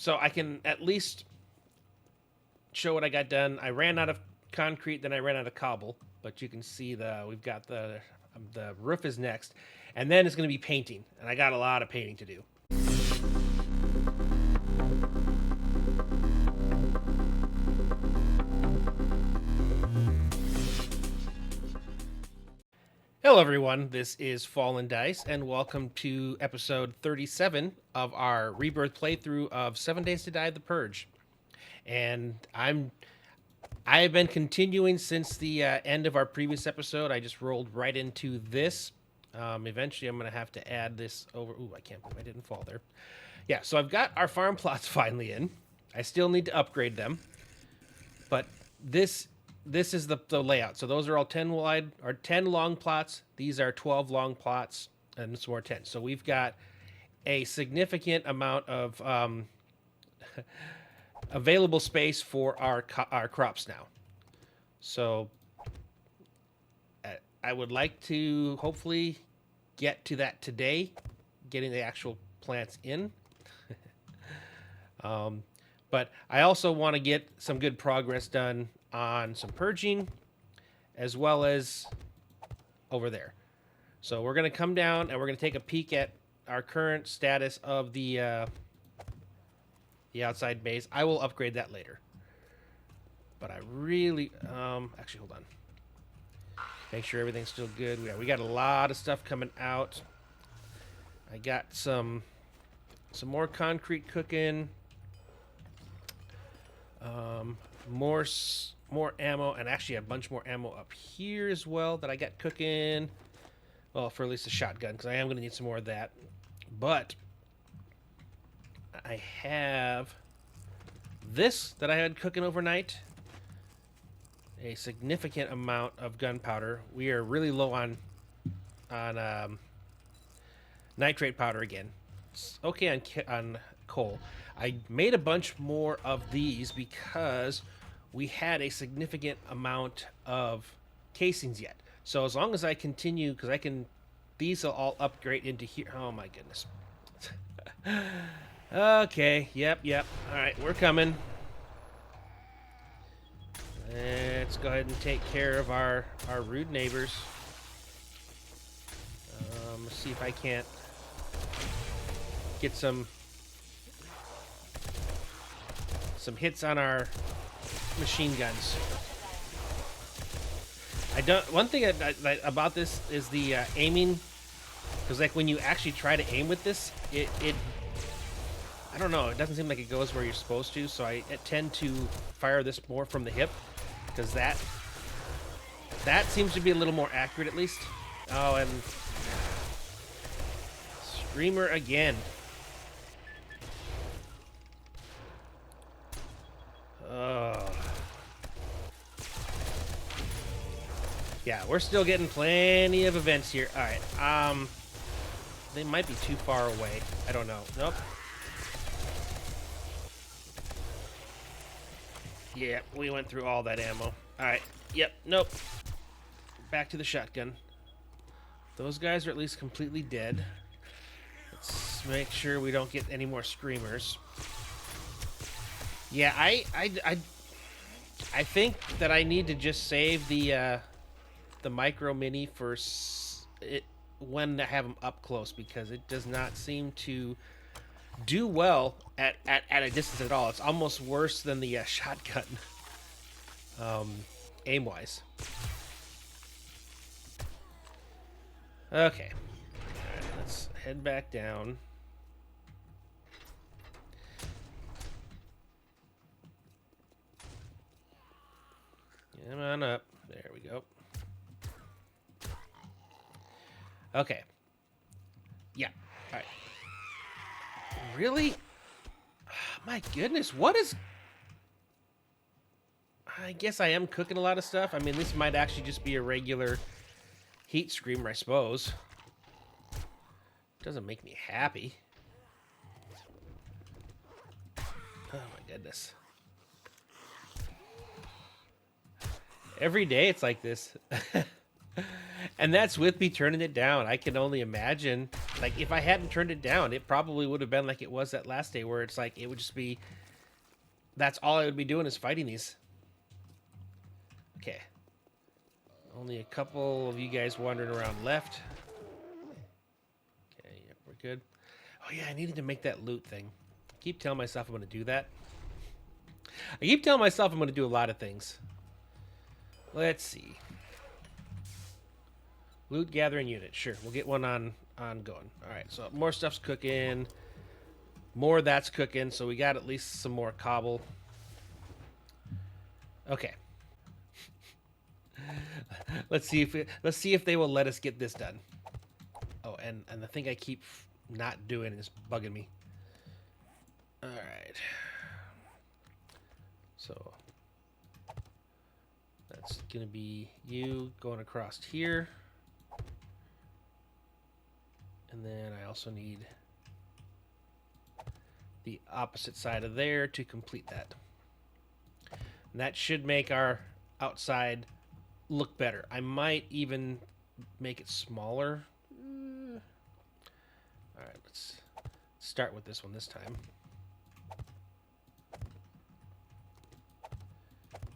so I can at least show what I got done. I ran out of concrete, then I ran out of cobble, but you can see we've got the roof is next, and then it's going to be painting, and I got a lot of painting to do. Hello everyone, this is Fallen Dice, and welcome to episode 37 of our Rebirth playthrough of 7 Days to Die: The Purge. And I've been continuing since the end of our previous episode. I just rolled right into this. Eventually I'm going to have to add this over. Ooh, I can't believe I didn't fall there. Yeah, so I've got our farm plots finally in. I still need to upgrade them, but this is the layout. So those are all 10 wide or 10 long plots. These are 12 long plots, and some more 10. So we've got a significant amount of available space for our crops now. So I would like to hopefully get to that today, getting the actual plants in. But I also want to get some good progress done on some purging, as well as over there. So we're going to come down and we're going to take a peek at our current status of the outside base. I will upgrade that later. But I really, actually, hold on. Make sure everything's still good. We got a lot of stuff coming out. I got some more concrete cooking. More ammo, and actually a bunch more ammo up here as well that I got cooking. Well, for at least a shotgun, because I am going to need some more of that. But I have this that I had cooking overnight. A significant amount of gunpowder. We are really low on nitrate powder again. It's okay on coal. I made a bunch more of these because we had a significant amount of casings yet. So as long as I continue, because these will all upgrade into here. Oh my goodness. Okay, yep. All right, we're coming. Let's go ahead and take care of our rude neighbors. Let's see if I can't get some hits on our machine guns. One thing about this is the aiming, because like when you actually try to aim with this, it I don't know, it doesn't seem like it goes where you're supposed to. So I tend to fire this more from the hip, because that seems to be a little more accurate at least. Oh, and Screamer again. Yeah, we're still getting plenty of events here. All right, they might be too far away. I don't know. Nope. Yeah, we went through all that ammo. All right. Yep. Nope. Back to the shotgun. Those guys are at least completely dead. Let's make sure we don't get any more screamers. Yeah, I think that I need to just save the micro mini for when I have them up close, because it does not seem to do well at a distance at all. It's almost worse than the shotgun, aim wise. Okay, all right, let's head back down. Come on up. There we go. Okay. Yeah. All right. Really? My goodness. What is... I guess I am cooking a lot of stuff. I mean, this might actually just be a regular heat screamer, I suppose. Doesn't make me happy. Oh, my goodness. Every day it's like this. And that's with me turning it down. I can only imagine Like, if I hadn't turned it down, it probably would have been like it was that last day, where it's like, it would just be, that's all I would be doing is fighting these. Okay. Only a couple of you guys wandering around left. Okay, yep, we're good. Oh yeah, I needed to make that loot thing. I keep telling myself I'm going to do that. I keep telling myself I'm going to do a lot of things. Let's see. Loot gathering unit. Sure, we'll get one on going. All right, so more stuff's cooking. More of that's cooking, so we got at least some more cobble. Okay. let's see if they will let us get this done. Oh, and the thing I keep not doing is bugging me. All right. So that's gonna be you going across here, and then I also need the opposite side of there to complete that. And that should make our outside look better. I might even make it smaller. All right, let's start with this one this time.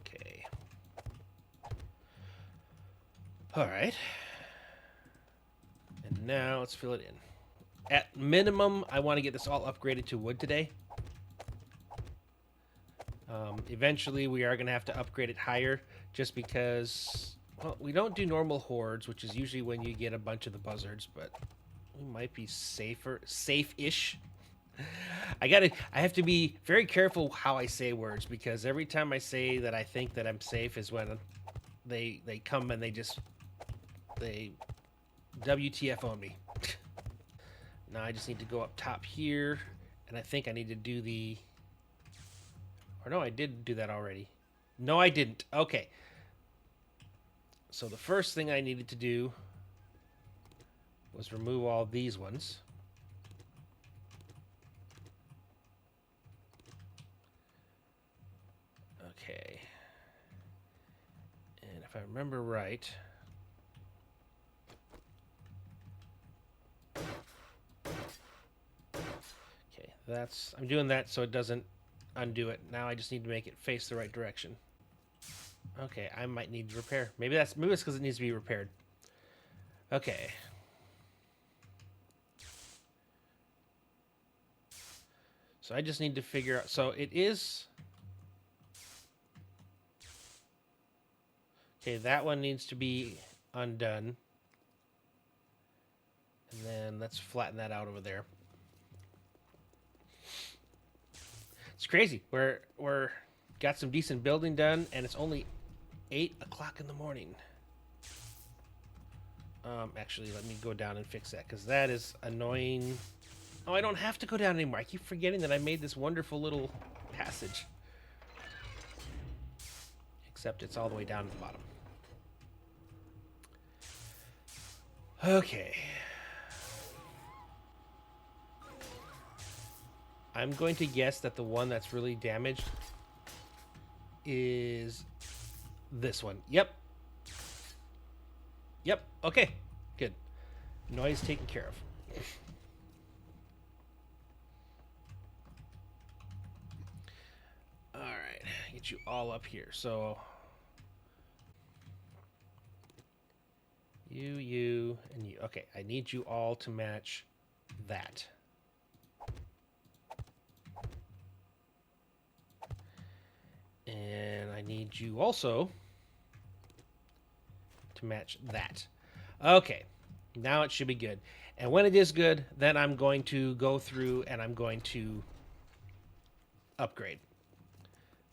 Okay. All right. And now let's fill it in. At minimum, I want to get this all upgraded to wood today. Eventually, we are going to have to upgrade it higher just because, well, we don't do normal hordes, which is usually when you get a bunch of the buzzards, but we might be safe-ish. I have to be very careful how I say words, because every time I say that I think that I'm safe is when they come and they WTF on me. Now I just need to go up top here, and I think I need to do the... Or no, I did do that already. No, I didn't. Okay. So the first thing I needed to do was remove all these ones. Okay. And if I remember right... Okay, I'm doing that so it doesn't undo it. Now I just need to make it face the right direction. Okay, I might need to repair. Maybe that's because it needs to be repaired. Okay. So I just need to figure out... So it is... Okay, that one needs to be undone. And then let's flatten that out over there. It's crazy. We're got some decent building done, and it's only 8 o'clock in the morning. Actually, let me go down and fix that, because that is annoying. Oh, I don't have to go down anymore. I keep forgetting that I made this wonderful little passage. Except it's all the way down at the bottom. Okay. I'm going to guess that the one that's really damaged is this one. Yep. Yep. Okay. Good. Noise taken care of. All right. Get you all up here. So you, and you. Okay. I need you all to match that. And I need you also to match that. Okay, now it should be good. And when it is good, then I'm going to go through and I'm going to upgrade.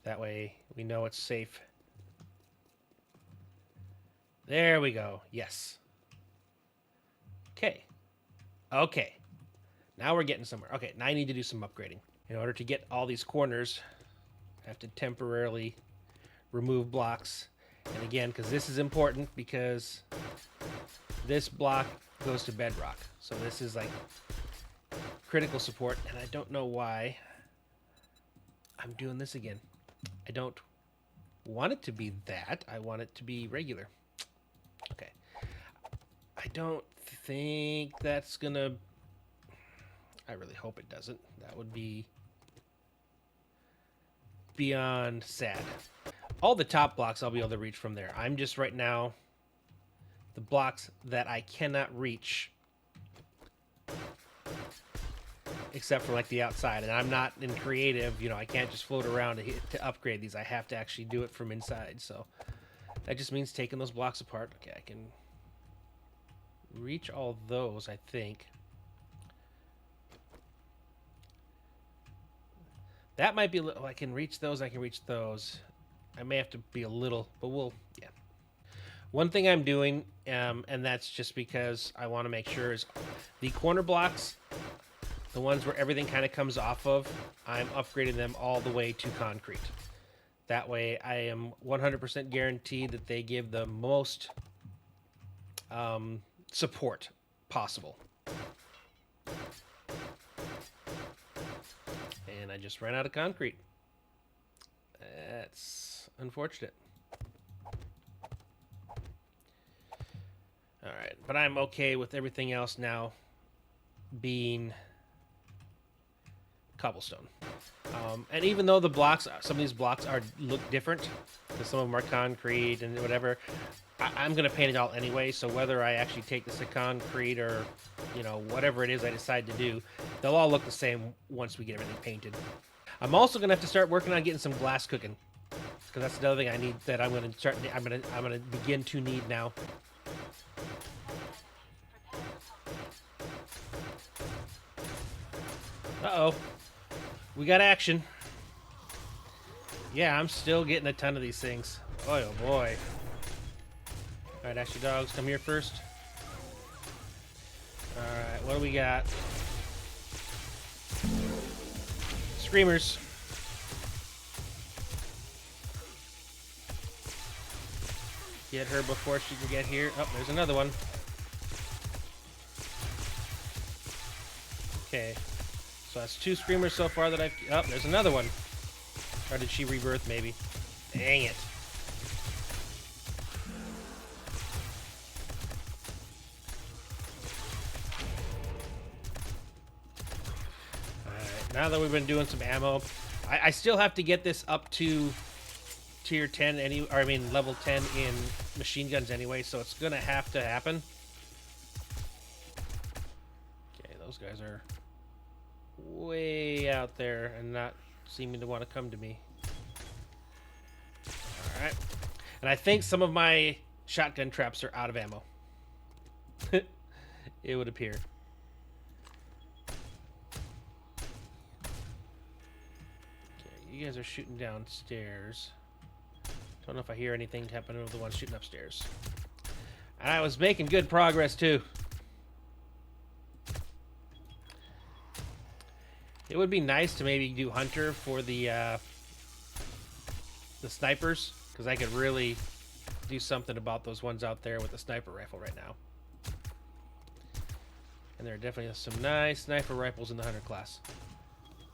That way we know it's safe. There we go. Yes. Okay. Okay. Now we're getting somewhere. Okay, now I need to do some upgrading. In order to get all these corners, I have to temporarily remove blocks. And again, because this is important, because this block goes to bedrock. So this is like critical support, and I don't know why I'm doing this again. I don't want it to be that. I want it to be regular. Okay. I don't think that's gonna I really hope it doesn't. That would be beyond sad. All the top blocks I'll be able to reach from there. I'm just right now, the blocks that I cannot reach, except for like the outside, and I'm not in creative, you know, I can't just float around to upgrade these. I have to actually do it from inside, so that just means taking those blocks apart. Okay, I can reach all those, I think. That might be a little, I can reach those, I can reach those. I may have to be a little, but we'll, yeah. One thing I'm doing, and that's just because I want to make sure, is the corner blocks, the ones where everything kind of comes off of, I'm upgrading them all the way to concrete. That way I am 100% guaranteed that they give the most support possible. And I just ran out of concrete. That's unfortunate. All right, but I'm okay with everything else now being cobblestone. And even though the blocks, some of these blocks look different, because some of them are concrete and whatever, I'm going to paint it all anyway, so whether I actually take this to concrete or, you know, whatever it is I decide to do, they'll all look the same once we get everything painted. I'm also going to have to start working on getting some glass cooking, because that's another thing I need, that I'm going to start, I'm going to begin to need now. Uh-oh. We got action. Yeah, I'm still getting a ton of these things. Oh boy. Alright, Ashy Dogs, come here first. Alright, what do we got? Screamers. Get her before she can get here. Oh, there's another one. Okay. So that's 2 screamers so far that I've... Oh, there's another one. Or did she rebirth, maybe? Dang it. Alright, now that we've been doing some ammo, I still have to get this up to tier 10, level 10 in machine guns anyway, so it's gonna have to happen. Okay, those guys are way out there and not seeming to want to come to me. Alright. And I think some of my shotgun traps are out of ammo. It would appear. Okay, you guys are shooting downstairs. Don't know if I hear anything happening with the ones shooting upstairs. And I was making good progress too. It would be nice to maybe do Hunter for the snipers, because I could really do something about those ones out there with the sniper rifle right now. And there are definitely some nice sniper rifles in the Hunter class.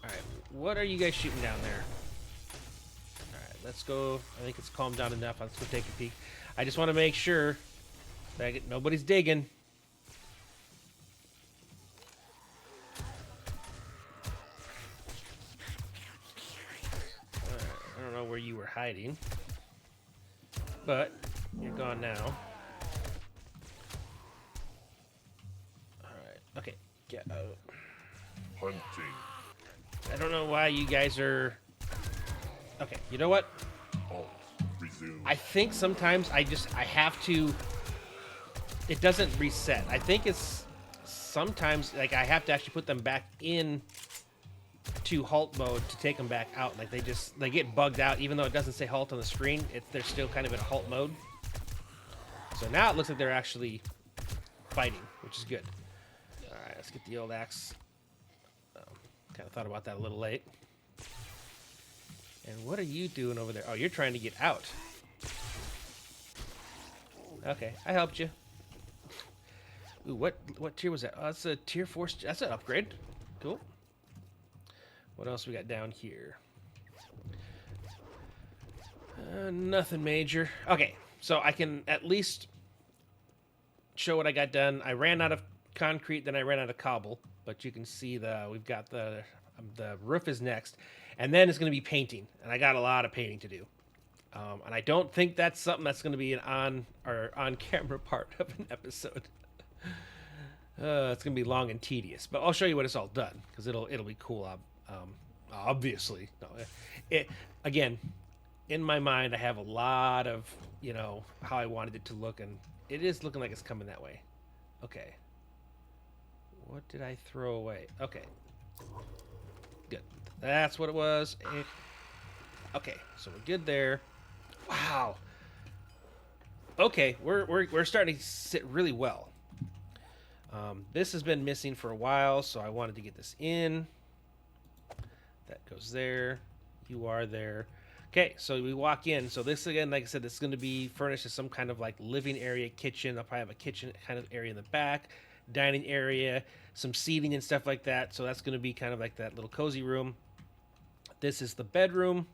Alright, what are you guys shooting down there? Alright, let's go. I think it's calmed down enough. Let's go take a peek. I just want to make sure that nobody's digging. Where you were hiding, but you're gone now. Alright, okay, get out. Hunting. I don't know why you guys are... Okay, you know what? Resume. I think sometimes I have to... It doesn't reset. I think it's sometimes, like, I have to actually put them back in to halt mode to take them back out. Like they get bugged out, even though it doesn't say halt on the screen. They're still kind of in halt mode. So now it looks like they're actually fighting, which is good. All right, let's get the old axe. Kind of thought about that a little late. And what are you doing over there? Oh, you're trying to get out. Okay, I helped you. Ooh, what tier was that? Oh, that's a tier 4. That's an upgrade. Cool. What else we got down here? Nothing major. Okay, so I can at least show what I got done. I ran out of concrete, then I ran out of cobble. but you can see we've got the roof is next, and then it's going to be painting, and I got a lot of painting to do. And I don't think that's something that's going to be an on camera part of an episode. It's going to be long and tedious, but I'll show you when it's all done because it'll be cool. Obviously, no, again, in my mind, I have a lot of how I wanted it to look, and it is looking like it's coming that way. Okay, what did I throw away? Okay, good. That's what it was. Okay, so we're good there. Wow. Okay, we're starting to sit really well. This has been missing for a while, so I wanted to get this in. That goes there. You are there. Okay, so we walk in. So this, again, like I said, this is going to be furnished as some kind of like living area, kitchen. I'll probably have a kitchen kind of area in the back, dining area, some seating and stuff like that. So that's going to be kind of like that little cozy room. This is the bedroom.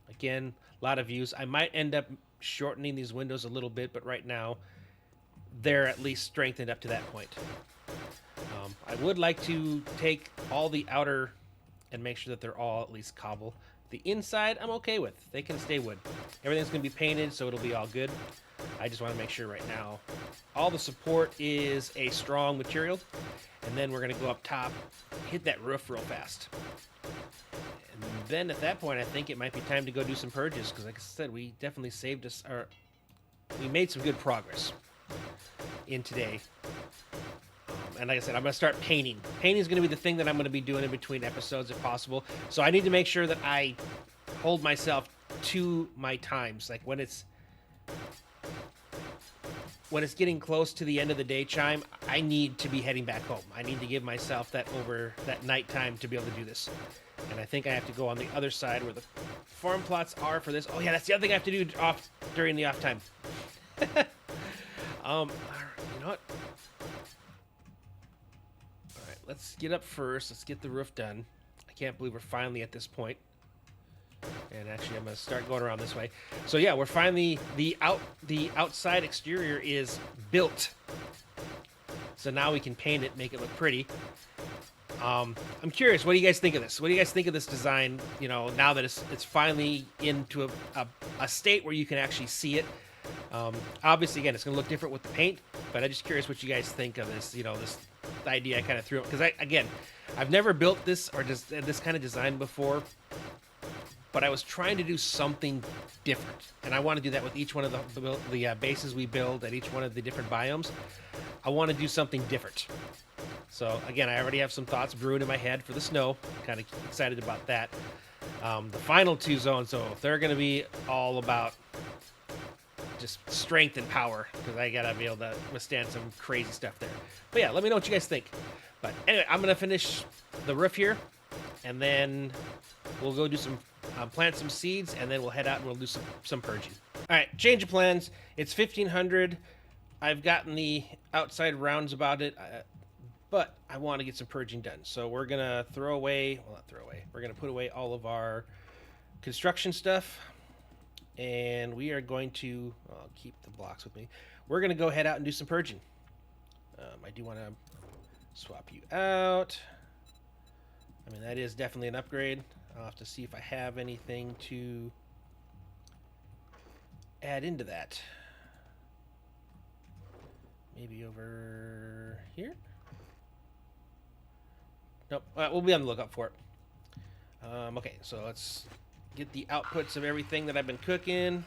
Again, a lot of views. I might end up shortening these windows a little bit, but right now they're at least strengthened up to that point. I would like to take all the outer and make sure that they're all at least cobble. The inside, I'm okay with. They can stay wood. Everything's going to be painted, so it'll be all good. I just want to make sure right now all the support is a strong material. And then we're going to go up top, hit that roof real fast. And then at that point, I think it might be time to go do some purges, because like I said, we definitely we made some good progress in today. And like I said, I'm going to start painting. Painting is going to be the thing that I'm going to be doing in between episodes if possible. So I need to make sure that I hold myself to my times. Like when it's getting close to the end of the day chime, I need to be heading back home. I need to give myself that night time to be able to do this. And I think I have to go on the other side where the farm plots are for this. Oh yeah, that's the other thing I have to do during the off time. You know what? Let's get up first. Let's get the roof done. I can't believe we're finally at this point. And actually, I'm going to start going around this way. So yeah, we're finally the outside exterior is built. So now we can paint it, make it look pretty. I'm curious, what do you guys think of this? What do you guys think of this design? You know, now that it's finally into a state where you can actually see it. Obviously, again, it's going to look different with the paint, but I'm just curious what you guys think of this. You know, this idea I kind of threw because I've never built this or just this kind of design before, but I was trying to do something different, and I want to do that with each one of the bases we build at each one of the different biomes. I want to do something different. So again, I already have some thoughts brewing in my head for the snow. Kind of excited about that. The final two zones, though, they're going to be all about just strength and power, because I gotta be able to withstand some crazy stuff there. But yeah, let me know what you guys think. But anyway, I'm gonna finish the roof here, and then we'll go do some plant some seeds, and then we'll head out and we'll do some purging. All right, change of plans. It's 1500. I've gotten the outside rounds about it, but I want to get some purging done. So we're gonna we're gonna put away all of our construction stuff. And we are going to, I'll keep the blocks with me. We're going to go head out and do some purging. I do want to swap you out. I mean, that is definitely an upgrade. I'll have to see if I have anything to add into that. Maybe over here? Nope, we'll be on the lookout for it. Okay, so let's get the outputs of everything that I've been cooking.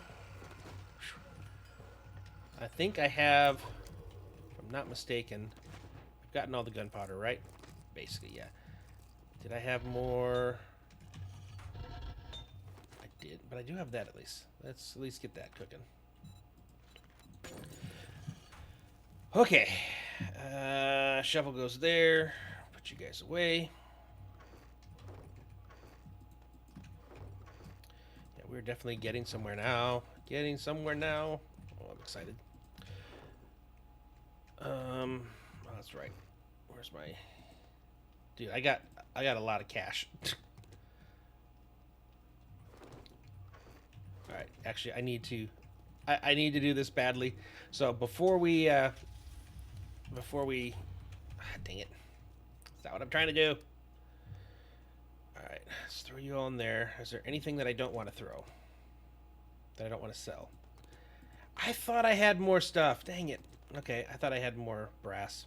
I think I have, if I'm not mistaken, I've gotten all the gunpowder, right? Basically, yeah. Did I have more? I did, but I do have that at least. Let's at least get that cooking. Okay. Shovel goes there. Put you guys away. We're definitely getting somewhere now. Oh, I'm excited. Oh, that's right. Where's my... Dude, I got a lot of cash. All right. Actually, I need to do this badly. So before we dang it. not what I'm trying to do. Alright, let's throw you all in there. Is there anything that I don't want to throw? That I don't want to sell? I thought I had more stuff. Dang it. Okay, I thought I had more brass.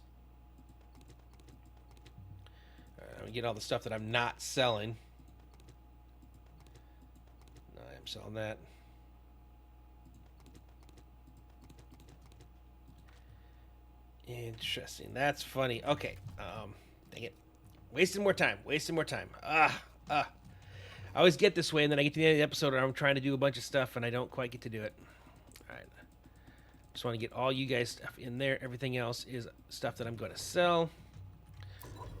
Alright, I'm going to get all the stuff that I'm not selling. No, I'm selling that. Interesting. That's funny. Okay. Dang it. Wasting more time. Wasting more time. I always get this way, and then I get to the end of the episode, and I'm trying to do a bunch of stuff, and I don't quite get to do it. All right. Just want to get all you guys stuff in there. Everything else is stuff that I'm going to sell.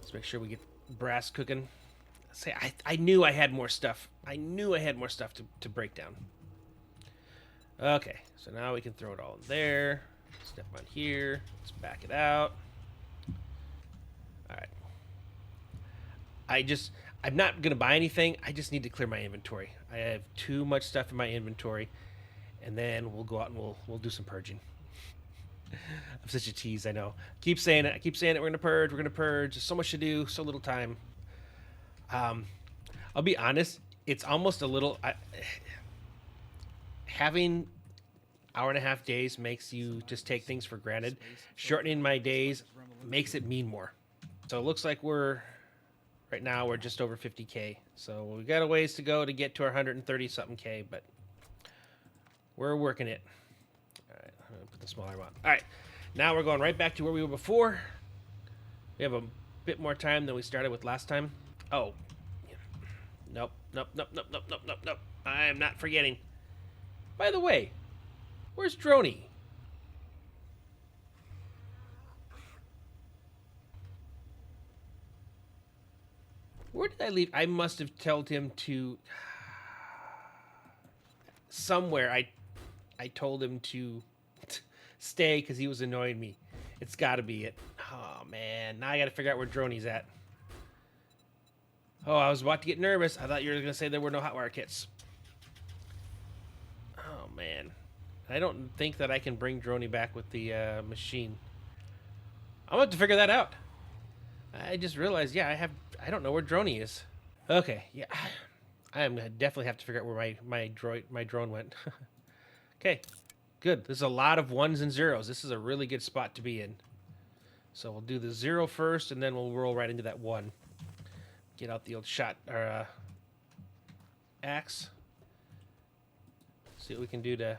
Let's make sure we get brass cooking. Say, I knew I had more stuff. I knew I had more stuff to break down. Okay. So now we can throw it all in there. Step on here. Let's back it out. All right. I'm not going to buy anything. I just need to clear my inventory. I have too much stuff in my inventory. And then we'll go out and we'll do some purging. I'm such a tease, I know. Keep saying it. I keep saying it. We're going to purge. We're going to purge. There's so much to do. So little time. I'll be honest. It's almost a little... having... hour-and-a-half days makes you just take things for granted. Shortening my days makes it mean more. So it looks like right now we're just over 50K. So we got a ways to go to get to our 130-something K, but we're working it. All right, I'm gonna put the smaller one. All right, now we're going right back to where we were before. We have a bit more time than we started with last time. Oh, nope. I am not forgetting. By the way, where's Droney? Where did I leave? I must have told him to... Somewhere I told him to stay because he was annoying me. It's got to be it. Oh, man. Now I got to figure out where Droney's at. Oh, I was about to get nervous. I thought you were going to say there were no hotwire kits. Oh, man. I don't think that I can bring Droney back with the machine. I'm going to have to figure that out. I just realized, yeah, I don't know where Droney is. Okay, yeah. I am gonna definitely have to figure out where my drone went. Okay, good. There's a lot of ones and zeros. This is a really good spot to be in. So we'll do the 0 first, and then we'll roll right into that 1. Get out the old shot or axe. See what we can do to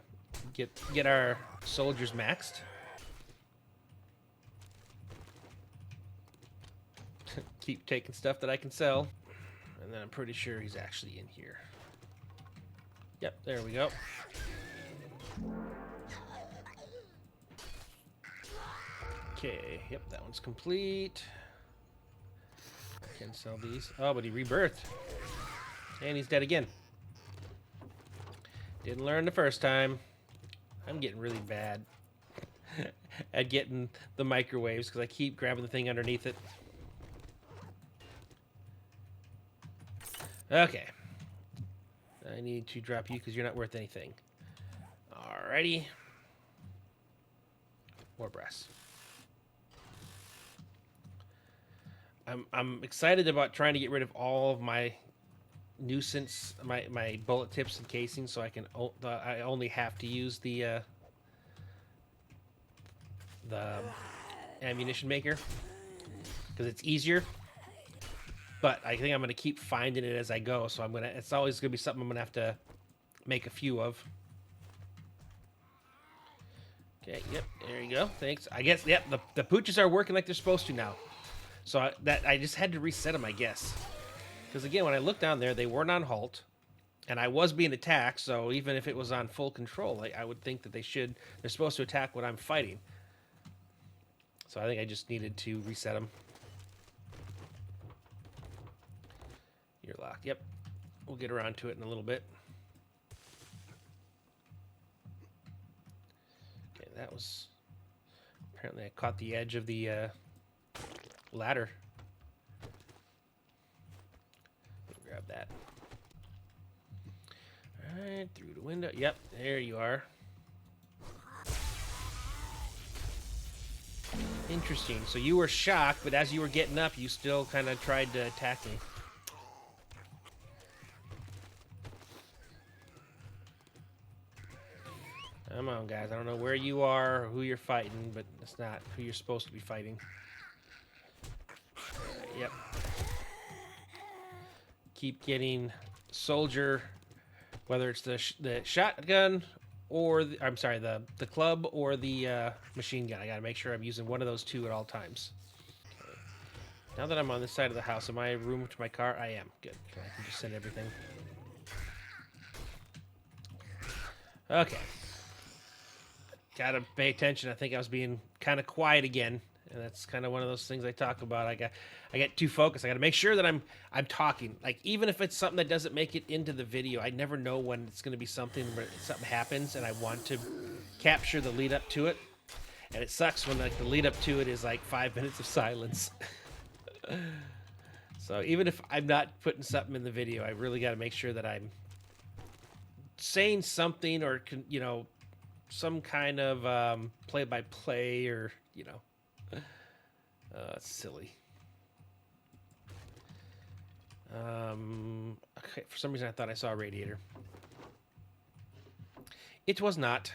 get our soldiers maxed. Keep taking stuff that I can sell. And then I'm pretty sure he's actually in here. Yep, there we go. Okay, yep, that one's complete. I can sell these. Oh, but he rebirthed. And he's dead again. Didn't learn the first time. I'm getting really bad at getting the microwaves because I keep grabbing the thing underneath it. Okay. I need to drop you because you're not worth anything. Alrighty. More brass. I'm excited about trying to get rid of all of my nuisance, my bullet tips and casings, so I can I only have to use the ammunition maker because it's easier. But I think I'm going to keep finding it as I go, so it's always going to be something I'm going to have to make a few of. Okay, yep, there you go. Thanks. I guess, yep, the pooches are working like they're supposed to now. So I just had to reset them, I guess. Because again, when I looked down there, they weren't on halt, and I was being attacked, so even if it was on full control, I would think that they're supposed to attack when I'm fighting. So I think I just needed to reset them. You're locked. Yep. We'll get around to it in a little bit. Okay, that was... Apparently I caught the edge of the ladder. Grab that. Alright, through the window. Yep, there you are. Interesting. So you were shocked, but as you were getting up, you still kind of tried to attack me. Come on, guys. I don't know where you are or who you're fighting, but it's not who you're supposed to be fighting. Yep. Keep getting soldier, whether it's the shotgun or I'm sorry, the club or the machine gun. I gotta make sure I'm using one of those two at all times. Okay. Now that I'm on this side of the house, am I room to my car? I am. Good. So I can just send everything. Okay. Gotta pay attention. I think I was being kind of quiet again, and that's kind of one of those things I talk about. I get too focused. I gotta make sure that I'm talking. Like, even if it's something that doesn't make it into the video, I never know when it's gonna be something where something happens, and I want to capture the lead up to it. And it sucks when like the lead up to it is like 5 minutes of silence. So even if I'm not putting something in the video, I really got to make sure that I'm saying something or some kind of play-by-play or it's silly. Okay, for some reason I thought I saw a radiator. It was not.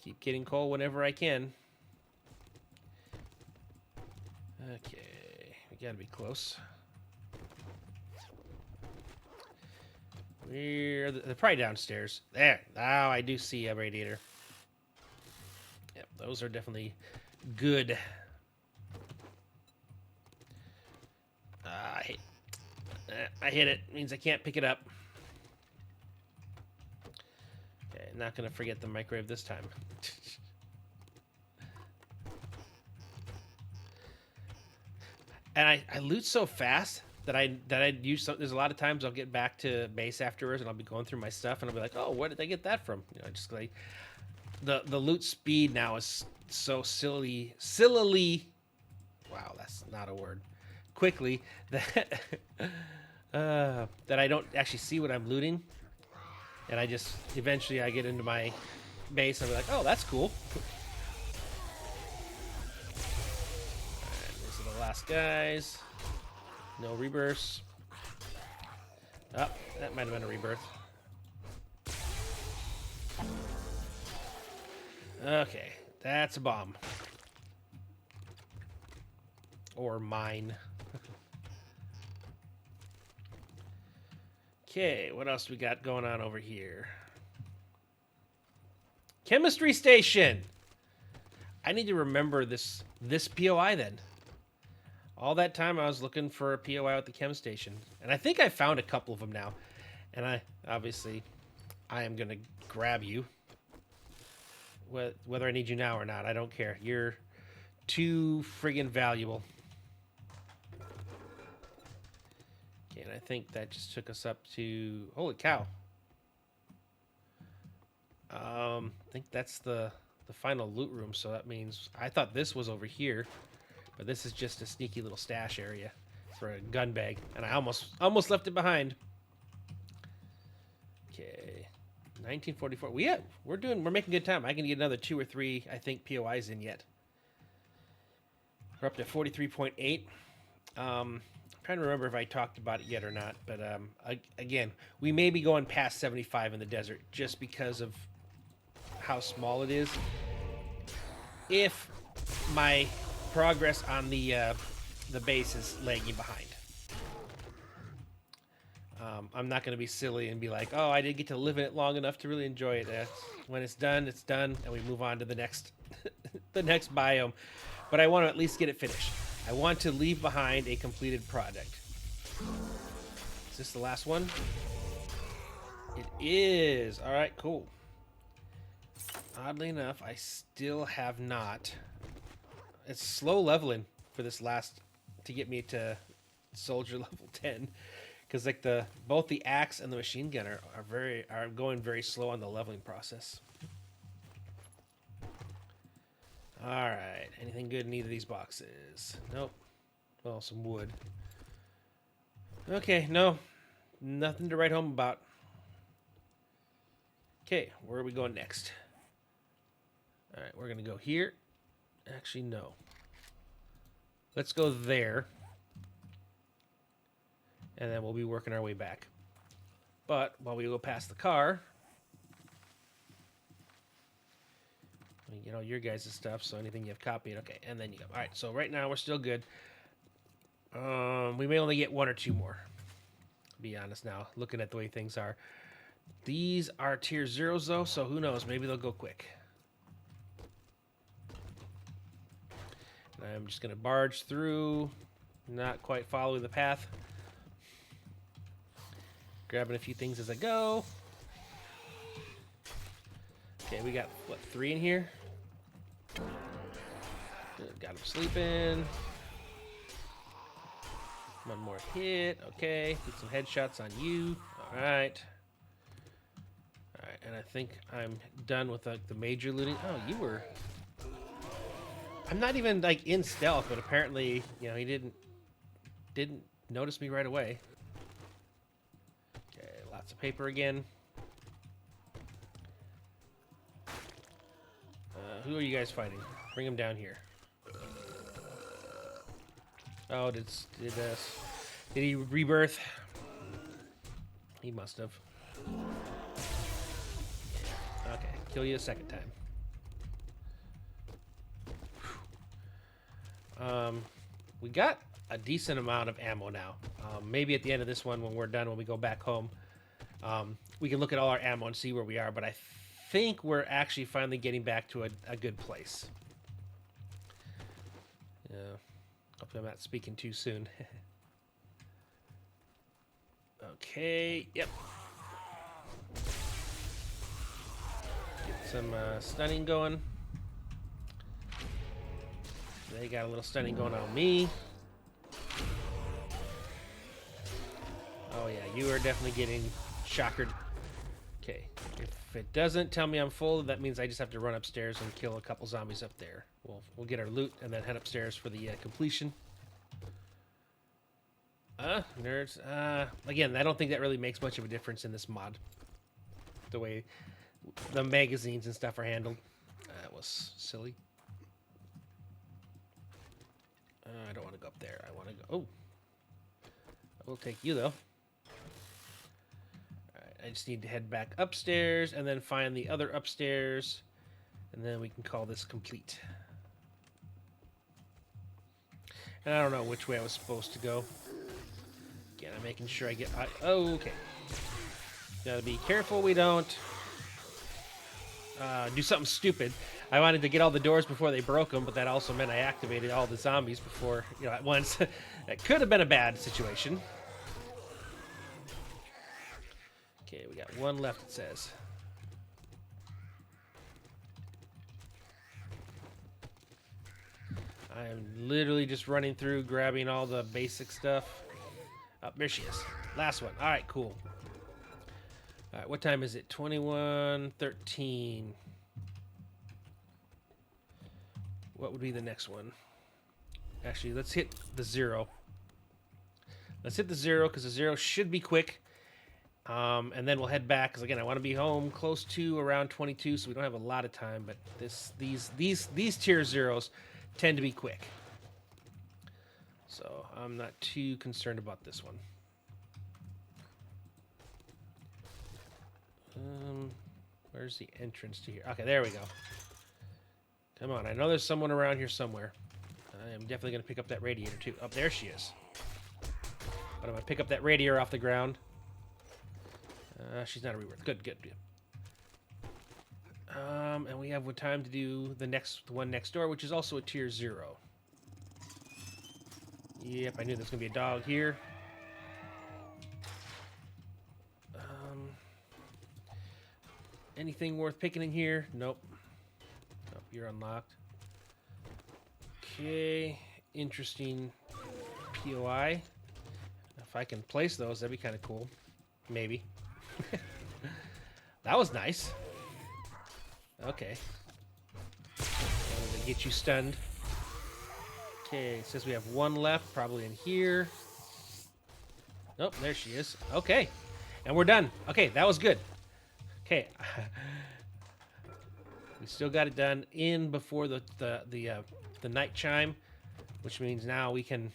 Keep getting coal whenever I can. Okay, we gotta be close. They're probably downstairs. There. Now I do see a radiator. Yep, those are definitely good. I hit it. Means I can't pick it up. Okay, not gonna forget the microwave this time. And I loot so fast that I'd use some. There's a lot of times I'll get back to base afterwards and I'll be going through my stuff and I'll be like, oh, where did I get that from? Just like the loot speed now is so sillily. Wow, that's not a word. Quickly that that I don't actually see what I'm looting, and I just eventually I get into my base and I'll be like, oh, that's cool. These are the last guys. No rebirths. Oh, that might have been a rebirth. Okay, that's a bomb. Or mine. Okay, what else we got going on over here? Chemistry station! I need to remember this POI then. All that time I was looking for a POI at the chem station. And I think I found a couple of them now. And I am going to grab you. Whether I need you now or not, I don't care. You're too friggin' valuable. Okay, and I think that just took us up to... Holy cow. I think that's the final loot room, so that means... I thought this was over here. But this is just a sneaky little stash area for a gun bag. And I almost left it behind. Okay. 1944. We're making good time. I can get another 2 or 3, I think, POIs in yet. We're up to 43.8. I'm trying to remember if I talked about it yet or not. But again, we may be going past 75 in the desert just because of how small it is. If my progress on the base is lagging behind. I'm not going to be silly and be like, oh, I didn't get to live in it long enough to really enjoy it. When it's done, and we move on to the next the next biome. But I want to at least get it finished. I want to leave behind a completed project. Is this the last one? It is. All right, cool. Oddly enough, I still have not... It's slow leveling for this last to get me to soldier level 10, because like both the axe and the machine gun are going very slow on the leveling process. All right, anything good in either of these boxes? Nope. Well, some wood. Okay, no, nothing to write home about. Okay, where are we going next? All right, we're going to go here. Actually, no. Let's go there. And then we'll be working our way back. But while we go past the car, you know, your guys' stuff, so anything you have copied. Okay, and then you go. All right, so right now we're still good. We may only get 1 or 2 more. To be honest now, looking at the way things are. These are tier 0s, though, so who knows? Maybe they'll go quick. I'm just going to barge through, not quite following the path. Grabbing a few things as I go. Okay, we got, what, 3 in here? Good, got him sleeping. 1 more hit. Okay, get some headshots on you. All right. All right, and I think I'm done with like the major looting. Oh, you were... I'm not even like in stealth, but apparently, you know, he didn't notice me right away. Okay, lots of paper again. Who are you guys fighting? Bring him down here. Oh, did he rebirth? He must have. Okay, kill you a second time. We got a decent amount of ammo now. Maybe at the end of this one, when we're done, when we go back home, we can look at all our ammo and see where we are. But I think we're actually finally getting back to a good place. Yeah. Hopefully I'm not speaking too soon. Okay, yep. Get some stunning going. They got a little stunning going on me. Oh yeah, you are definitely getting shockered. Okay, if it doesn't tell me I'm full, that means I just have to run upstairs and kill a couple zombies up there. We'll get our loot and then head upstairs for the completion. Nerds. Again, I don't think that really makes much of a difference in this mod. The way the magazines and stuff are handled. That was silly. I don't want to go up there. I want to go... Oh. I will take you, though. Alright, I just need to head back upstairs and then find the other upstairs. And then we can call this complete. And I don't know which way I was supposed to go. Again, I'm making sure I get... Oh, okay. Gotta be careful we don't do something stupid. I wanted to get all the doors before they broke them, but that also meant I activated all the zombies before, you know, at once. That could have been a bad situation. Okay, we got 1 left, it says. I am literally just running through, grabbing all the basic stuff. Oh, there she is. Last one. All right, cool. All right, what time is it? 21:13. What would be the next one? Actually, let's hit the 0. Let's hit the 0 because the 0 should be quick. And then we'll head back because again, I want to be home close to around 22, so we don't have a lot of time. But these tier 0s tend to be quick, so I'm not too concerned about this one. Where's the entrance to here? Okay, there we go. Come on, I know there's someone around here somewhere. I am definitely going to pick up that radiator too. Oh, there she is. But I'm going to pick up that radiator off the ground. She's not a rebirth. Good, good, good. And we have time to do the one next door, which is also a tier 0. Yep, I knew there's going to be a dog here. Anything worth picking in here? Nope. Nope, you're unlocked. Okay, interesting POI. If I can place those, that'd be kind of cool. Maybe. That was nice. Okay. I'm gonna get you stunned. Okay, it says we have 1 left, probably in here. Nope, there she is. Okay, and we're done. Okay, that was good. Okay. We still got it done in before the night chime, which means now we can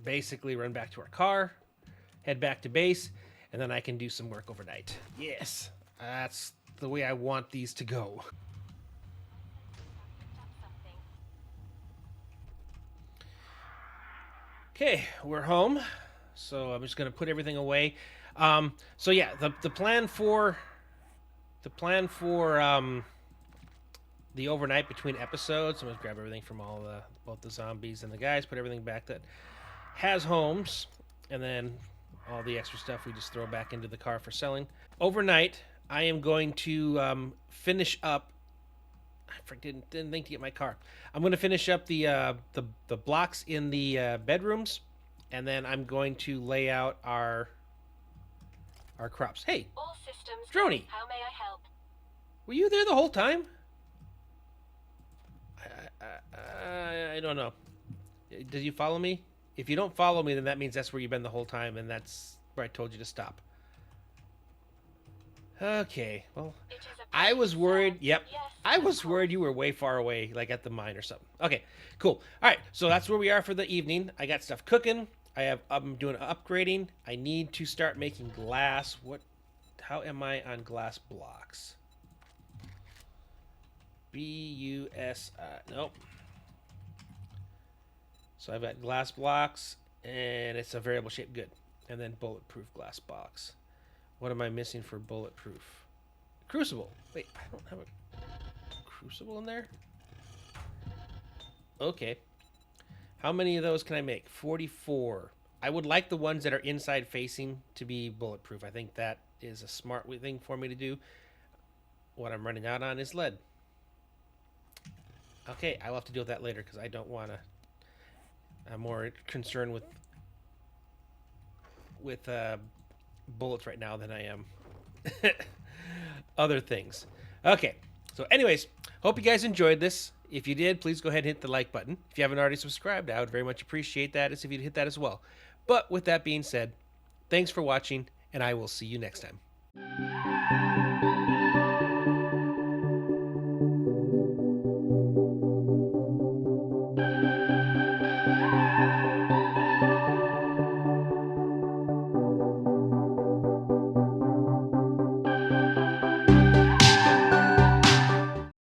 basically run back to our car, head back to base, and then I can do some work overnight. Yes, that's the way I want these to go. Okay, we're home, so I'm just gonna put everything away. So yeah, the plan for the overnight between episodes, I'm gonna grab everything from both the zombies and the guys, put everything back that has homes, and then all the extra stuff we just throw back into the car for selling. Overnight, I am going to finish up. I didn't think to get my car. I'm going to finish up the blocks in the bedrooms, and then I'm going to lay out our crops. Hey, all systems. Droney, How may I help? were you there the whole time? I don't know. Did you follow me? If you don't follow me, then that means that's where you've been the whole time, and that's where I told you to stop. Okay, well, I was worried. Yep, Yes, I was worried you were way far away, like at the mine or something. Okay, cool. All right, so that's where we are for the evening. I got stuff cooking. I'm doing upgrading. I need to start making glass. How am I on glass blocks? BUSI. Nope. So I've got glass blocks, and it's a variable shape. Good. And then bulletproof glass box. What am I missing for bulletproof? Crucible. Wait, I don't have a crucible in there? Okay. How many of those can I make? 44. I would like the ones that are inside facing to be bulletproof. I think that is a smart thing for me to do. What I'm running out on is lead. Okay, I'll have to deal with that later because I don't want to... I'm more concerned with bullets right now than I am other things. Okay, so anyways, hope you guys enjoyed this. If you did, please go ahead and hit the like button. If you haven't already subscribed, I would very much appreciate that if you'd hit that as well. But with that being said, thanks for watching, and I will see you next time.